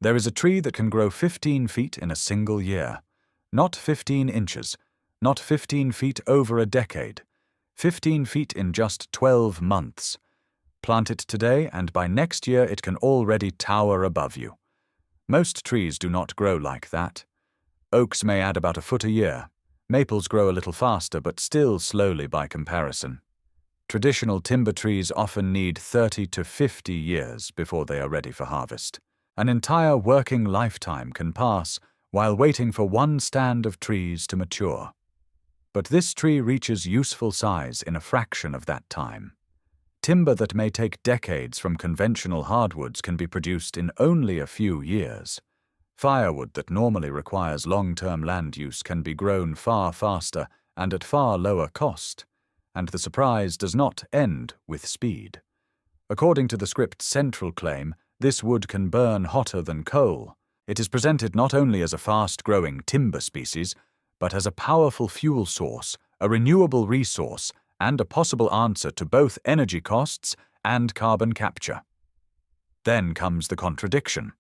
There is a tree that can grow 15 feet in a single year. Not 15 inches, not 15 feet over a decade. 15 feet in just 12 months. Plant it today, and by next year it can already tower above you. Most trees do not grow like that. Oaks may add about a foot a year. Maples grow a little faster, but still slowly by comparison. Traditional timber trees often need 30 to 50 years before they are ready for harvest. An entire working lifetime can pass while waiting for one stand of trees to mature. But this tree reaches useful size in a fraction of that time. Timber that may take decades from conventional hardwoods can be produced in only a few years. Firewood that normally requires long-term land use can be grown far faster and at far lower cost. And the surprise does not end with speed. According to the script's central claim, this wood can burn hotter than coal. It is presented not only as a fast-growing timber species, but as a powerful fuel source, a renewable resource, and a possible answer to both energy costs and carbon capture. Then comes the contradiction.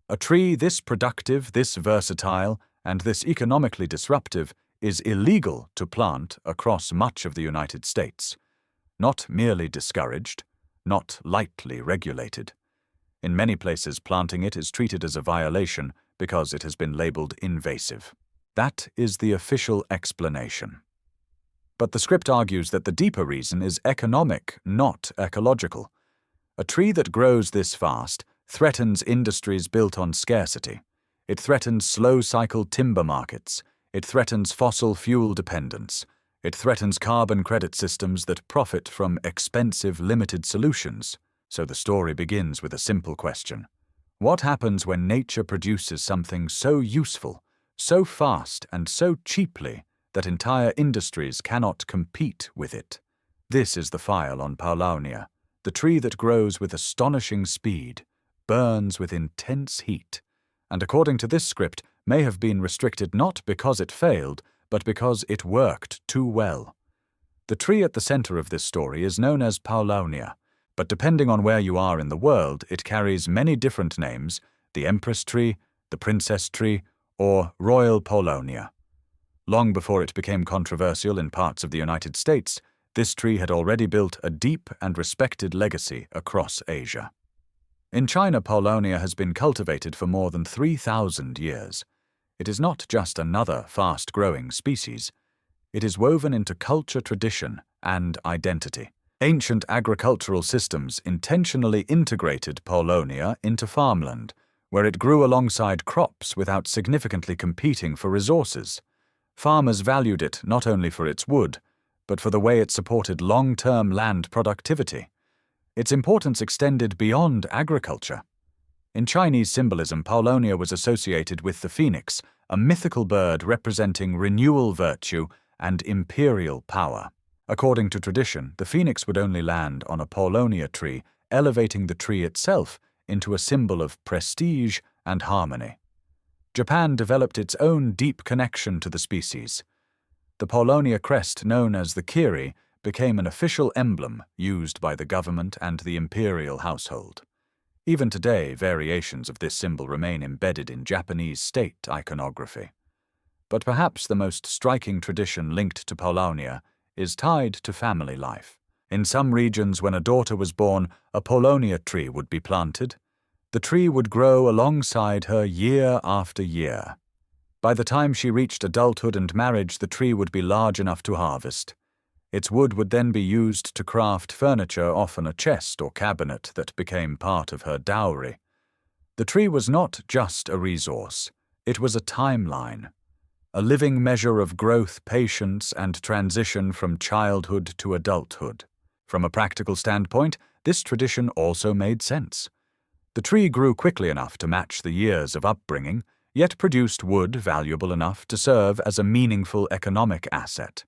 A tree this productive, this versatile, and this economically disruptive is illegal to plant across much of the United States. Not merely discouraged, not lightly regulated. In many places, planting it is treated as a violation because it has been labeled invasive. That is the official explanation. But the script argues that the deeper reason is economic, not ecological. A tree that grows this fast threatens industries built on scarcity. It threatens slow-cycle timber markets. It threatens fossil fuel dependence. It threatens carbon credit systems that profit from expensive, limited solutions. So the story begins with a simple question. What happens when nature produces something so useful, so fast, and so cheaply that entire industries cannot compete with it? This is the file on Paulownia, the tree that grows with astonishing speed, burns with intense heat, and according to this script, may have been restricted not because it failed, but because it worked too well. The tree at the center of this story is known as Paulownia, but depending on where you are in the world, it carries many different names: the Empress tree, the Princess tree, or Royal Paulownia. Long before it became controversial in parts of the United States, this tree had already built a deep and respected legacy across Asia. In China, Paulownia has been cultivated for more than 3,000 years. It is not just another fast-growing species. It is woven into culture, tradition, and identity. Ancient agricultural systems intentionally integrated Paulownia into farmland, where it grew alongside crops without significantly competing for resources. Farmers valued it not only for its wood, but for the way it supported long-term land productivity. Its importance extended beyond agriculture. In Chinese symbolism, Paulownia was associated with the phoenix, a mythical bird representing renewal virtue and imperial power. According to tradition, the phoenix would only land on a Paulownia tree, elevating the tree itself into a symbol of prestige and harmony. Japan developed its own deep connection to the species. The Paulownia crest, known as the kiri, became an official emblem used by the government and the imperial household. Even today, variations of this symbol remain embedded in Japanese state iconography. But perhaps the most striking tradition linked to Paulownia is tied to family life. In some regions, when a daughter was born, a Paulownia tree would be planted. The tree would grow alongside her year after year. By the time she reached adulthood and marriage, the tree would be large enough to harvest. Its wood would then be used to craft furniture, often a chest or cabinet that became part of her dowry. The tree was not just a resource, it was a timeline, a living measure of growth, patience, and transition from childhood to adulthood. From a practical standpoint, this tradition also made sense. The tree grew quickly enough to match the years of upbringing, yet produced wood valuable enough to serve as a meaningful economic asset.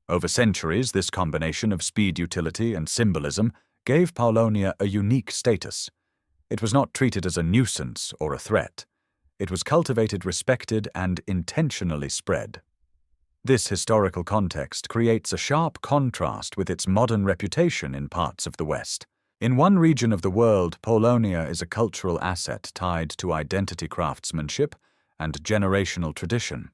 Over centuries, this combination of speed, utility, and symbolism gave Paulownia a unique status. It was not treated as a nuisance or a threat. It was cultivated, respected, and intentionally spread. This historical context creates a sharp contrast with its modern reputation in parts of the West. In one region of the world, Paulownia is a cultural asset tied to identity craftsmanship and generational tradition.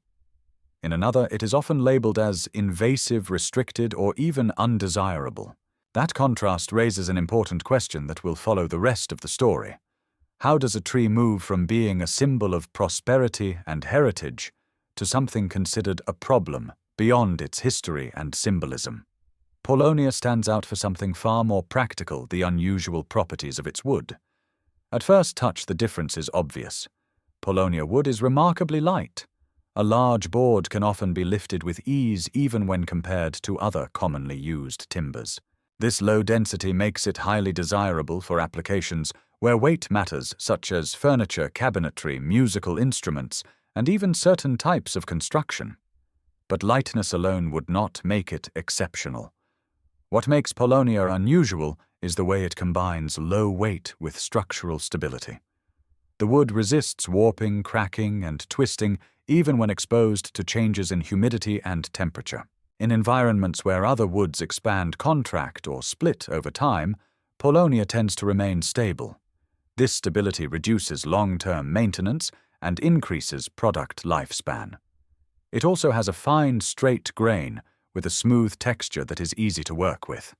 In another, it is often labeled as invasive, restricted, or even undesirable. That contrast raises an important question that will follow the rest of the story. How does a tree move from being a symbol of prosperity and heritage to something considered a problem beyond its history and symbolism? Paulownia stands out for something far more practical: the unusual properties of its wood. At first touch, the difference is obvious. Paulownia wood is remarkably light. A large board can often be lifted with ease even when compared to other commonly used timbers. This low density makes it highly desirable for applications where weight matters, such as furniture, cabinetry, musical instruments, and even certain types of construction. But lightness alone would not make it exceptional. What makes Paulownia unusual is the way it combines low weight with structural stability. The wood resists warping, cracking, and twisting even when exposed to changes in humidity and temperature. In environments where other woods expand, contract, or split over time, Paulownia tends to remain stable. This stability reduces long-term maintenance and increases product lifespan. It also has a fine, straight grain with a smooth texture that is easy to work with.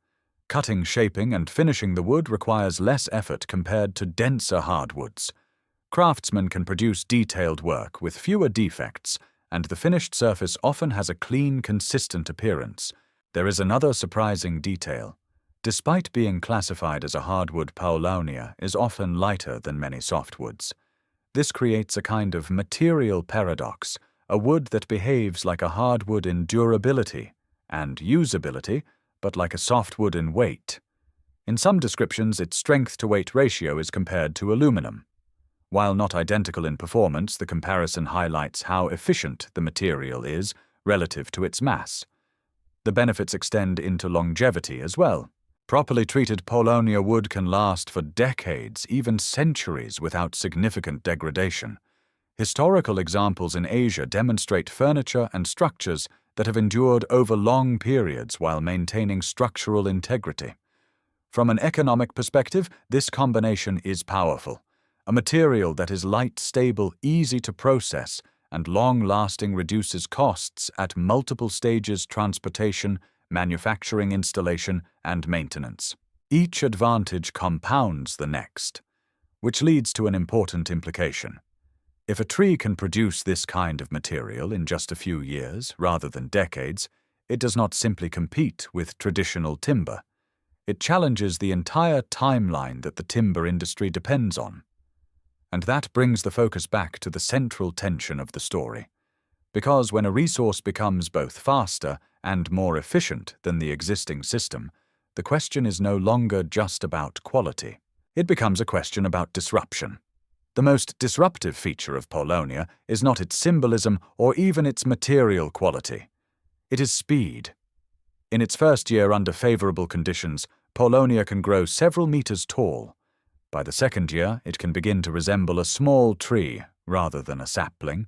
Cutting, shaping, and finishing the wood requires less effort compared to denser hardwoods. Craftsmen can produce detailed work with fewer defects, and the finished surface often has a clean, consistent appearance. There is another surprising detail. Despite being classified as a hardwood, Paulownia is often lighter than many softwoods. This creates a kind of material paradox, a wood that behaves like a hardwood in durability and usability, but like a softwood in weight. In some descriptions, its strength-to-weight ratio is compared to aluminum. While not identical in performance, the comparison highlights how efficient the material is relative to its mass. The benefits extend into longevity as well. Properly treated Paulownia wood can last for decades, even centuries, without significant degradation. Historical examples in Asia demonstrate furniture and structures that have endured over long periods while maintaining structural integrity. From an economic perspective, this combination is powerful. A material that is light, stable, easy to process, and long-lasting reduces costs at multiple stages: transportation, manufacturing, installation, and maintenance. Each advantage compounds the next, which leads to an important implication. If a tree can produce this kind of material in just a few years rather than decades, it does not simply compete with traditional timber. It challenges the entire timeline that the timber industry depends on. And that brings the focus back to the central tension of the story. Because when a resource becomes both faster and more efficient than the existing system, the question is no longer just about quality. It becomes a question about disruption. The most disruptive feature of Paulownia is not its symbolism or even its material quality. It is speed. In its first year under favorable conditions, Paulownia can grow several meters tall. By the second year, it can begin to resemble a small tree rather than a sapling.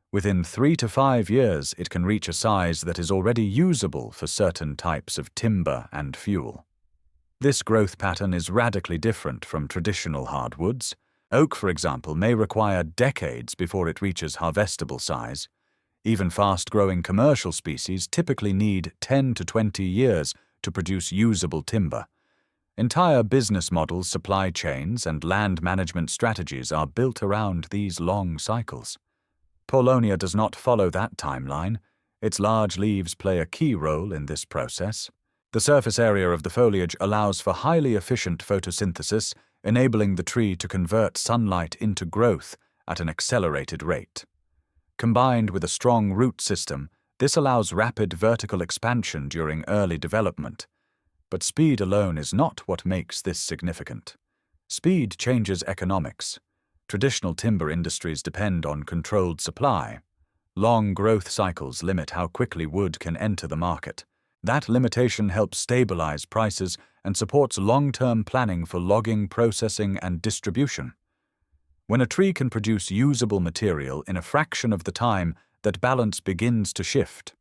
Within 3 to 5 years, it can reach a size that is already usable for certain types of timber and fuel. This growth pattern is radically different from traditional hardwoods. Oak, for example, may require decades before it reaches harvestable size. Even fast-growing commercial species typically need 10 to 20 years to produce usable timber. Entire business models, supply chains, and land management strategies are built around these long cycles. Paulownia does not follow that timeline. Its large leaves play a key role in this process. The surface area of the foliage allows for highly efficient photosynthesis, enabling the tree to convert sunlight into growth at an accelerated rate. Combined with a strong root system, this allows rapid vertical expansion during early development. But speed alone is not what makes this significant. Speed changes economics. Traditional timber industries depend on controlled supply. Long growth cycles limit how quickly wood can enter the market. That limitation helps stabilize prices and supports long-term planning for logging, processing, and distribution. When a tree can produce usable material in a fraction of the time, that balance begins to shift.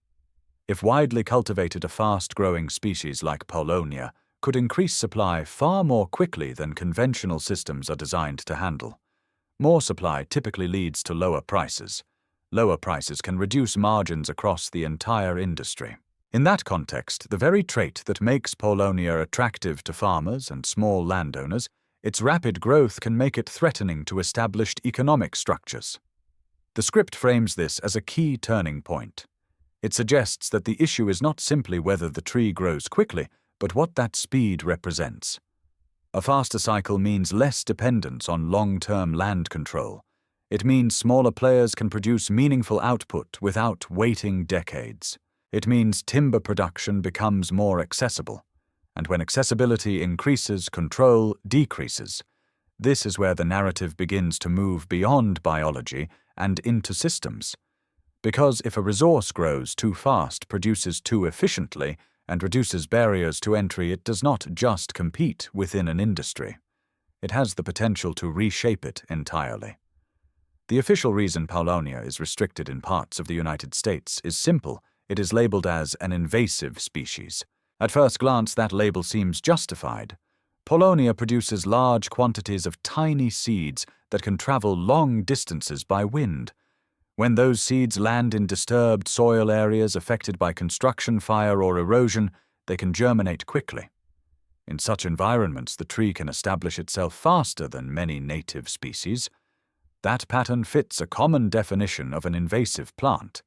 If widely cultivated, a fast-growing species like Paulownia could increase supply far more quickly than conventional systems are designed to handle. More supply typically leads to lower prices. Lower prices can reduce margins across the entire industry. In that context, the very trait that makes Paulownia attractive to farmers and small landowners, its rapid growth, can make it threatening to established economic structures. The script frames this as a key turning point. It suggests that the issue is not simply whether the tree grows quickly, but what that speed represents. A faster cycle means less dependence on long-term land control. It means smaller players can produce meaningful output without waiting decades. It means timber production becomes more accessible. And when accessibility increases, control decreases. This is where the narrative begins to move beyond biology and into systems. Because if a resource grows too fast, produces too efficiently, and reduces barriers to entry, it does not just compete within an industry. It has the potential to reshape it entirely. The official reason Paulownia is restricted in parts of the United States is simple. It is labeled as an invasive species. At first glance, that label seems justified. Paulownia produces large quantities of tiny seeds that can travel long distances by wind. When those seeds land in disturbed soil areas affected by construction, fire, or erosion, they can germinate quickly. In such environments, the tree can establish itself faster than many native species. That pattern fits a common definition of an invasive plant.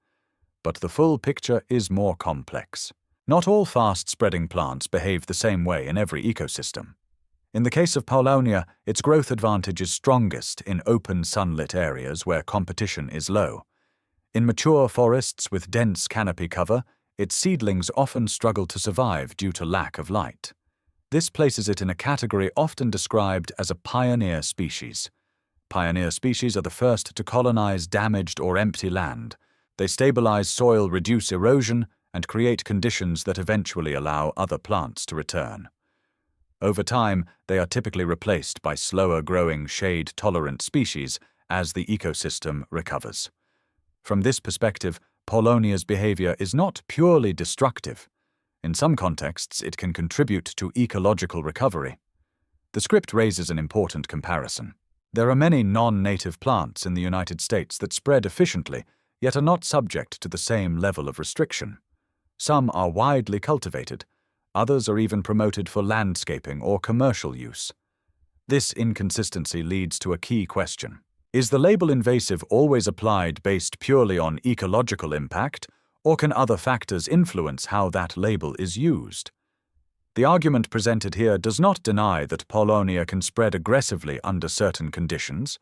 But the full picture is more complex. Not all fast-spreading plants behave the same way in every ecosystem. In the case of Paulownia, its growth advantage is strongest in open sunlit areas where competition is low. In mature forests with dense canopy cover, its seedlings often struggle to survive due to lack of light. This places it in a category often described as a pioneer species. Pioneer species are the first to colonize damaged or empty land. They stabilize soil, reduce erosion, and create conditions that eventually allow other plants to return. Over time, they are typically replaced by slower-growing, shade-tolerant species as the ecosystem recovers. From this perspective, Paulownia's behavior is not purely destructive. In some contexts, it can contribute to ecological recovery. The script raises an important comparison. There are many non-native plants in the United States that spread efficiently, yet are not subject to the same level of restriction. Some are widely cultivated. Others are even promoted for landscaping or commercial use. This inconsistency leads to a key question. Is the label invasive always applied based purely on ecological impact, or can other factors influence how that label is used? The argument presented here does not deny that Paulownia can spread aggressively under certain conditions.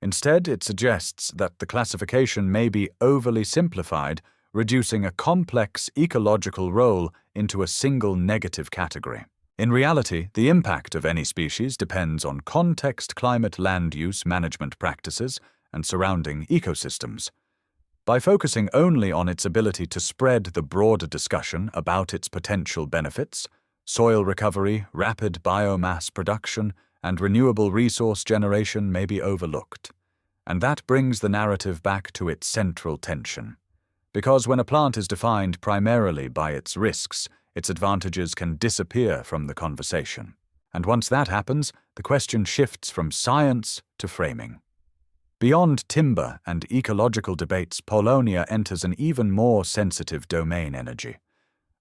Instead, it suggests that the classification may be overly simplified, reducing a complex ecological role into a single negative category. In reality, the impact of any species depends on context, climate, land use, management practices, and surrounding ecosystems. By focusing only on its ability to spread, the broader discussion about its potential benefits, soil recovery, rapid biomass production, and renewable resource generation may be overlooked. And that brings the narrative back to its central tension. Because when a plant is defined primarily by its risks, its advantages can disappear from the conversation. And once that happens, the question shifts from science to framing. Beyond timber and ecological debates, Paulownia enters an even more sensitive domain: energy.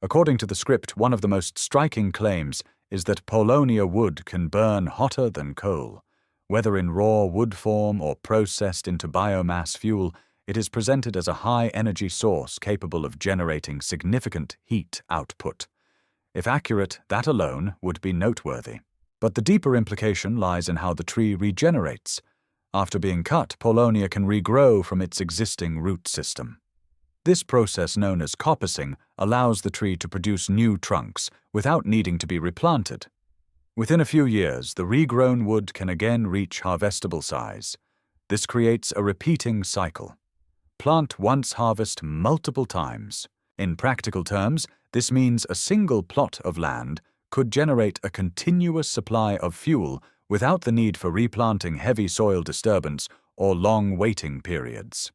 According to the script, one of the most striking claims is that Paulownia wood can burn hotter than coal. Whether in raw wood form or processed into biomass fuel, it is presented as a high-energy source capable of generating significant heat output. If accurate, that alone would be noteworthy. But the deeper implication lies in how the tree regenerates. After being cut, Paulownia can regrow from its existing root system. This process, known as coppicing, allows the tree to produce new trunks without needing to be replanted. Within a few years, the regrown wood can again reach harvestable size. This creates a repeating cycle. Plant once, harvest multiple times. In practical terms, this means a single plot of land could generate a continuous supply of fuel without the need for replanting, heavy soil disturbance, or long waiting periods.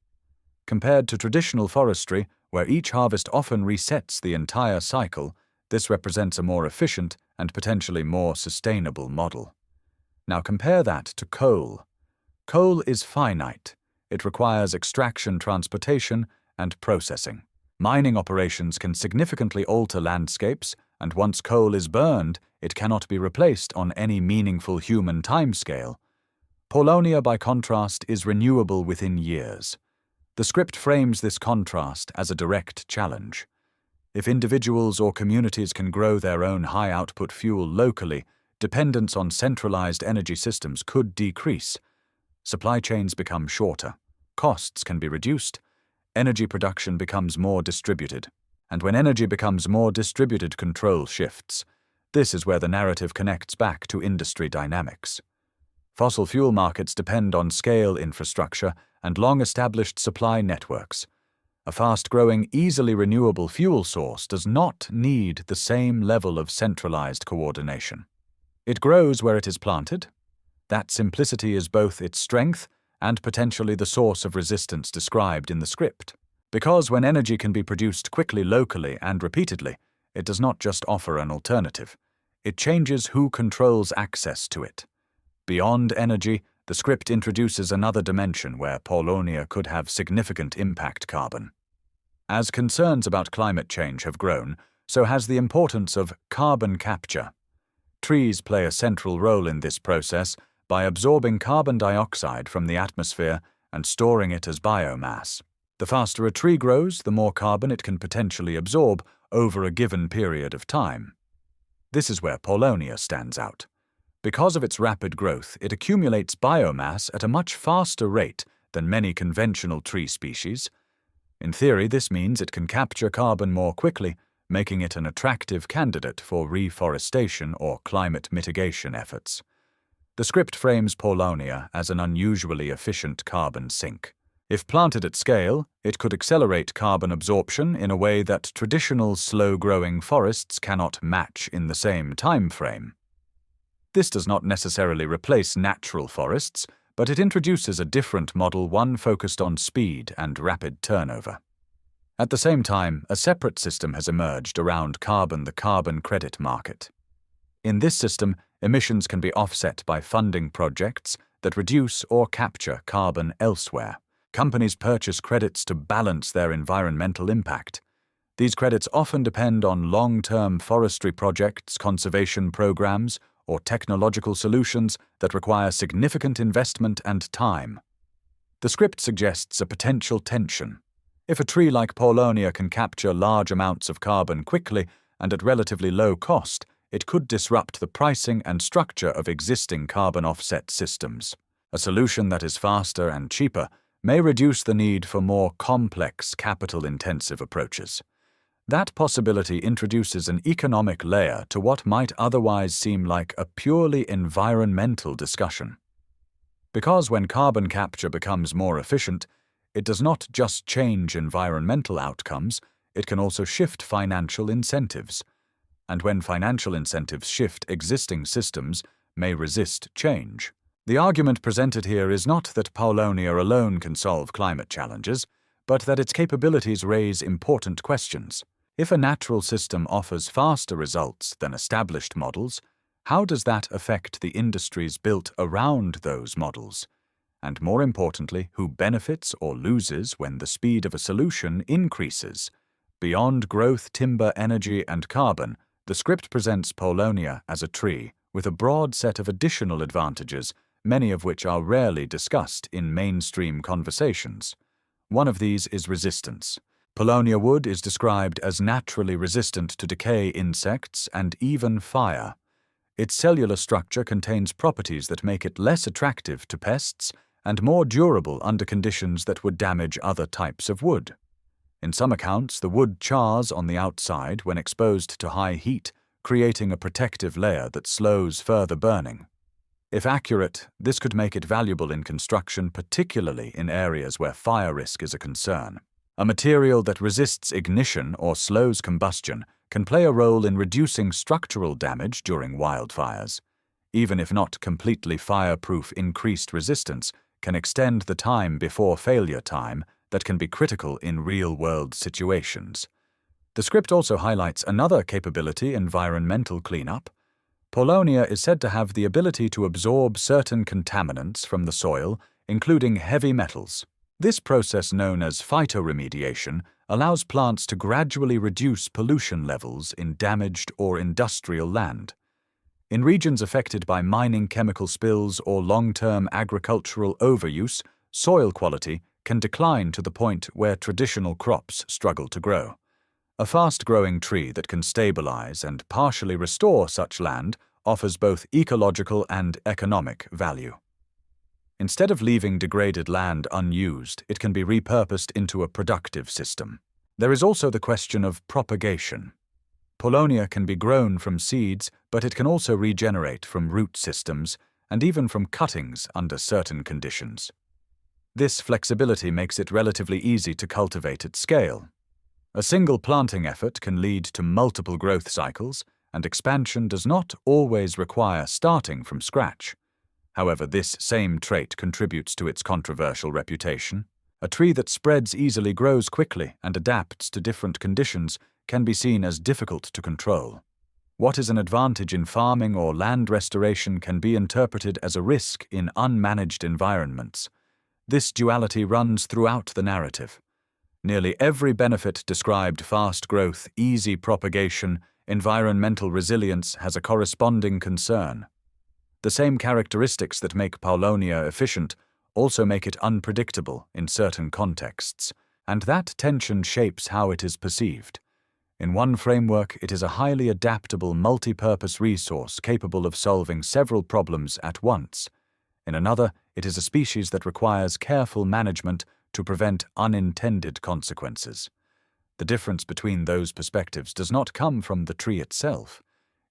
Compared to traditional forestry, where each harvest often resets the entire cycle, This represents a more efficient and potentially more sustainable model. Now compare that to coal. Coal is finite. It requires extraction, transportation, and processing. Mining operations can significantly alter landscapes, and once coal is burned, it cannot be replaced on any meaningful human timescale. Paulownia, by contrast, is renewable within years. The script frames this contrast as a direct challenge. If individuals or communities can grow their own high-output fuel locally, dependence on centralized energy systems could decrease. Supply chains become shorter, costs can be reduced, energy production becomes more distributed. And when energy becomes more distributed, control shifts. This is where the narrative connects back to industry dynamics. Fossil fuel markets depend on scale infrastructure and long-established supply networks. A fast-growing, easily renewable fuel source does not need the same level of centralized coordination. It grows where it is planted. That simplicity is both its strength and potentially the source of resistance described in the script. Because when energy can be produced quickly, locally, and repeatedly, it does not just offer an alternative. It changes who controls access to it. Beyond energy, the script introduces another dimension where Paulownia could have significant impact: carbon. As concerns about climate change have grown, so has the importance of carbon capture. Trees play a central role in this process by absorbing carbon dioxide from the atmosphere and storing it as biomass. The faster a tree grows, the more carbon it can potentially absorb over a given period of time. This is where Paulownia stands out. Because of its rapid growth, it accumulates biomass at a much faster rate than many conventional tree species. In theory, this means it can capture carbon more quickly, making it an attractive candidate for reforestation or climate mitigation efforts. The script frames Paulownia as an unusually efficient carbon sink. If planted at scale, it could accelerate carbon absorption in a way that traditional slow-growing forests cannot match in the same time frame. This does not necessarily replace natural forests, but it introduces a different model, one focused on speed and rapid turnover. At the same time, a separate system has emerged around carbon, the carbon credit market. In this system, emissions can be offset by funding projects that reduce or capture carbon elsewhere. Companies purchase credits to balance their environmental impact. These credits often depend on long-term forestry projects, conservation programs, or technological solutions that require significant investment and time. The script suggests a potential tension. If a tree like Paulownia can capture large amounts of carbon quickly and at relatively low cost, it could disrupt the pricing and structure of existing carbon offset systems. A solution that is faster and cheaper may reduce the need for more complex, capital-intensive approaches. That possibility introduces an economic layer to what might otherwise seem like a purely environmental discussion. Because when carbon capture becomes more efficient, it does not just change environmental outcomes, it can also shift financial incentives. And when financial incentives shift, existing systems may resist change. The argument presented here is not that Paulownia alone can solve climate challenges, but that its capabilities raise important questions. If a natural system offers faster results than established models, how does that affect the industries built around those models? And more importantly, who benefits or loses when the speed of a solution increases? Beyond growth, timber, energy, and carbon, the script presents Paulownia as a tree with a broad set of additional advantages, many of which are rarely discussed in mainstream conversations. One of these is resistance. Paulownia wood is described as naturally resistant to decay, insects, and even fire. Its cellular structure contains properties that make it less attractive to pests and more durable under conditions that would damage other types of wood. In some accounts, the wood chars on the outside when exposed to high heat, creating a protective layer that slows further burning. If accurate, this could make it valuable in construction, particularly in areas where fire risk is a concern. A material that resists ignition or slows combustion can play a role in reducing structural damage during wildfires. Even if not completely fireproof, increased resistance can extend the time before failure time that can be critical in real-world situations. The script also highlights another capability: environmental cleanup. Paulownia is said to have the ability to absorb certain contaminants from the soil, including heavy metals. This process, known as phytoremediation, allows plants to gradually reduce pollution levels in damaged or industrial land. In regions affected by mining chemical spills or long-term agricultural overuse, soil quality can decline to the point where traditional crops struggle to grow. A fast-growing tree that can stabilize and partially restore such land offers both ecological and economic value. Instead of leaving degraded land unused, it can be repurposed into a productive system. There is also the question of propagation. Paulownia can be grown from seeds, but it can also regenerate from root systems and even from cuttings under certain conditions. This flexibility makes it relatively easy to cultivate at scale. A single planting effort can lead to multiple growth cycles, and expansion does not always require starting from scratch. However, this same trait contributes to its controversial reputation. A tree that spreads easily, grows quickly, and adapts to different conditions can be seen as difficult to control. What is an advantage in farming or land restoration can be interpreted as a risk in unmanaged environments. This duality runs throughout the narrative. Nearly every benefit described: fast growth, easy propagation, environmental resilience — has a corresponding concern. The same characteristics that make Paulownia efficient also make it unpredictable in certain contexts, and that tension shapes how it is perceived. In one framework, it is a highly adaptable, multi-purpose resource capable of solving several problems at once. In another, it is a species that requires careful management to prevent unintended consequences. The difference between those perspectives does not come from the tree itself.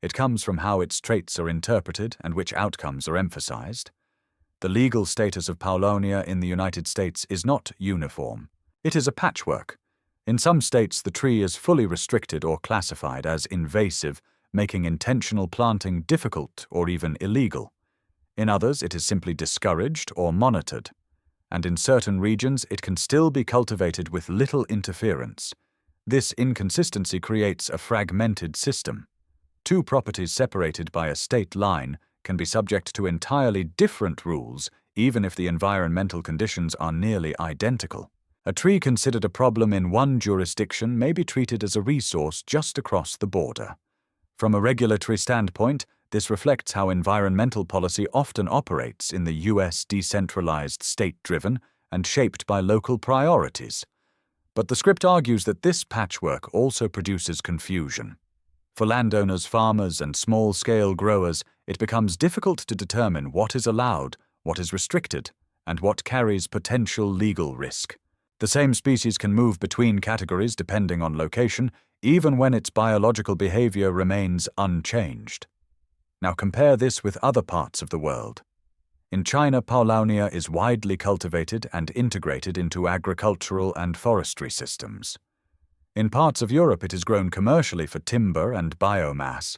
It comes from how its traits are interpreted and which outcomes are emphasized. The legal status of Paulownia in the United States is not uniform. It is a patchwork. In some states, the tree is fully restricted or classified as invasive, making intentional planting difficult or even illegal. In others, it is simply discouraged or monitored. And in certain regions, it can still be cultivated with little interference. This inconsistency creates a fragmented system. Two properties separated by a state line can be subject to entirely different rules, even if the environmental conditions are nearly identical. A tree considered a problem in one jurisdiction may be treated as a resource just across the border. From a regulatory standpoint, this reflects how environmental policy often operates in the U.S. decentralized, state-driven, and shaped by local priorities. But the script argues that this patchwork also produces confusion. For landowners, farmers, and small-scale growers, it becomes difficult to determine what is allowed, what is restricted, and what carries potential legal risk. The same species can move between categories depending on location, even when its biological behavior remains unchanged. Now compare this with other parts of the world. In China, Paulownia is widely cultivated and integrated into agricultural and forestry systems. In parts of Europe, it is grown commercially for timber and biomass.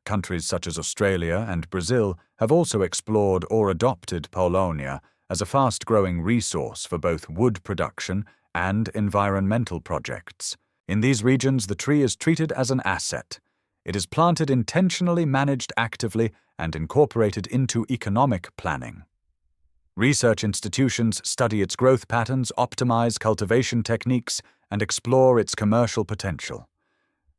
Countries such as Australia and Brazil have also explored or adopted Paulownia as a fast-growing resource for both wood production and environmental projects. In these regions, the tree is treated as an asset. It is planted intentionally, managed actively, and incorporated into economic planning. Research institutions study its growth patterns, optimize cultivation techniques, and explore its commercial potential.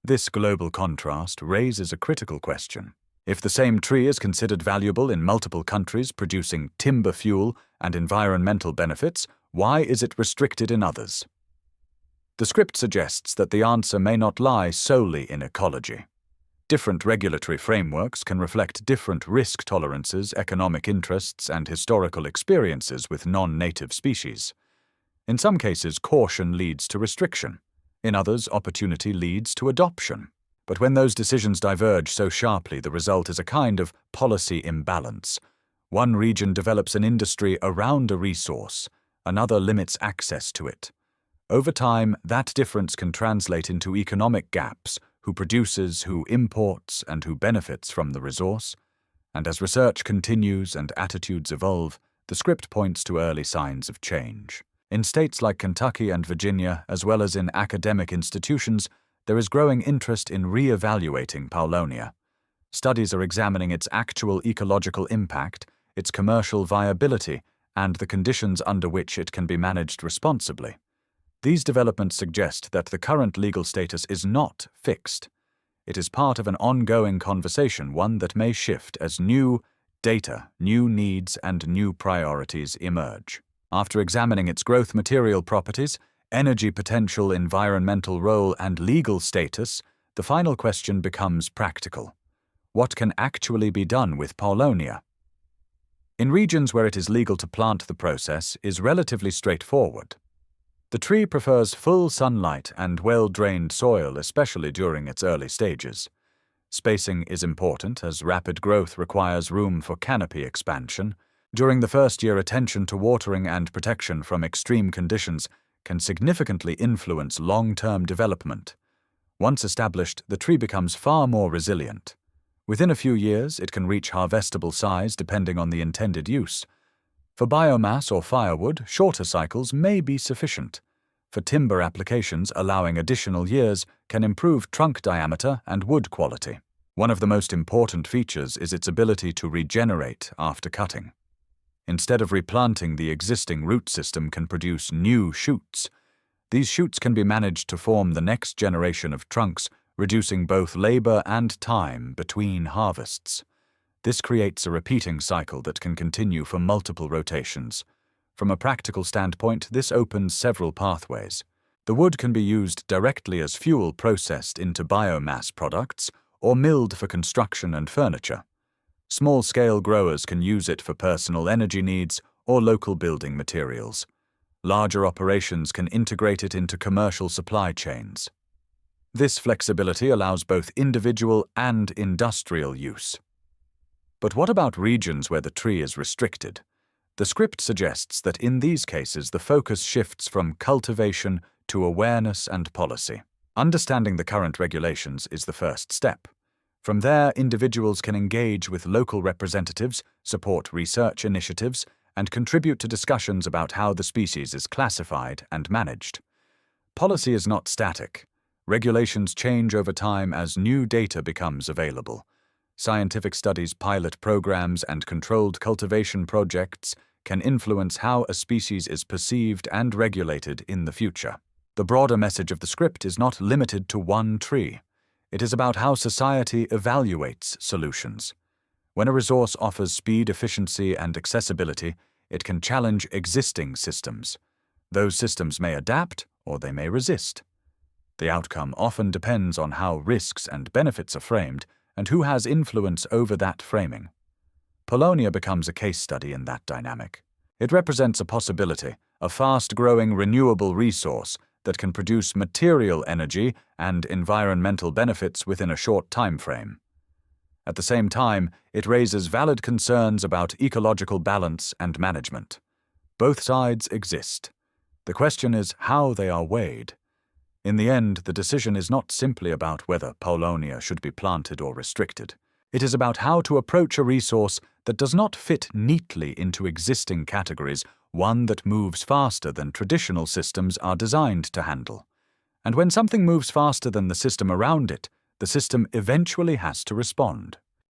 This global contrast raises a critical question. If the same tree is considered valuable in multiple countries, producing timber fuel and environmental benefits, why is it restricted in others? The script suggests that the answer may not lie solely in ecology. Different regulatory frameworks can reflect different risk tolerances, economic interests, and historical experiences with non-native species. In some cases, caution leads to restriction. In others, opportunity leads to adoption. But when those decisions diverge so sharply, the result is a kind of policy imbalance. One region develops an industry around a resource, another limits access to it. Over time, that difference can translate into economic gaps: who produces, who imports, and who benefits from the resource. And as research continues and attitudes evolve, the script points to early signs of change. In states like Kentucky and Virginia, as well as in academic institutions, there is growing interest in re-evaluating Paulownia. Studies are examining its actual ecological impact, its commercial viability, and the conditions under which it can be managed responsibly. These developments suggest that the current legal status is not fixed. It is part of an ongoing conversation, one that may shift as new data, new needs, and new priorities emerge. After examining its growth material properties, energy potential, environmental role, and legal status, the final question becomes practical. What can actually be done with Paulownia? In regions where it is legal to plant, the process is relatively straightforward. The tree prefers full sunlight and well-drained soil, especially during its early stages. Spacing is important, as rapid growth requires room for canopy expansion. During the first year, attention to watering and protection from extreme conditions can significantly influence long-term development. Once established, the tree becomes far more resilient. Within a few years, it can reach harvestable size depending on the intended use. For biomass or firewood, shorter cycles may be sufficient. For timber applications, allowing additional years can improve trunk diameter and wood quality. One of the most important features is its ability to regenerate after cutting. Instead of replanting, the existing root system can produce new shoots. These shoots can be managed to form the next generation of trunks, reducing both labor and time between harvests. This creates a repeating cycle that can continue for multiple rotations. From a practical standpoint, this opens several pathways. The wood can be used directly as fuel processed into biomass products or milled for construction and furniture. Small-scale growers can use it for personal energy needs or local building materials. Larger operations can integrate it into commercial supply chains. This flexibility allows both individual and industrial use. But what about regions where the tree is restricted? The script suggests that in these cases the focus shifts from cultivation to awareness and policy. Understanding the current regulations is the first step. From there, individuals can engage with local representatives, support research initiatives, and contribute to discussions about how the species is classified and managed. Policy is not static. Regulations change over time as new data becomes available. Scientific studies, pilot programs, and controlled cultivation projects can influence how a species is perceived and regulated in the future. The broader message of the script is not limited to one tree. It is about how society evaluates solutions. When a resource offers speed, efficiency, and accessibility, it can challenge existing systems. Those systems may adapt or they may resist. The outcome often depends on how risks and benefits are framed and who has influence over that framing. Paulownia becomes a case study in that dynamic. It represents a possibility, a fast-growing renewable resource that can produce material energy and environmental benefits within a short time frame. At the same time, it raises valid concerns about ecological balance and management. Both sides exist. The question is how they are weighed. In the end, the decision is not simply about whether Paulownia should be planted or restricted. It is about how to approach a resource that does not fit neatly into existing categories, one that moves faster than traditional systems are designed to handle. And when something moves faster than the system around it, the system eventually has to respond.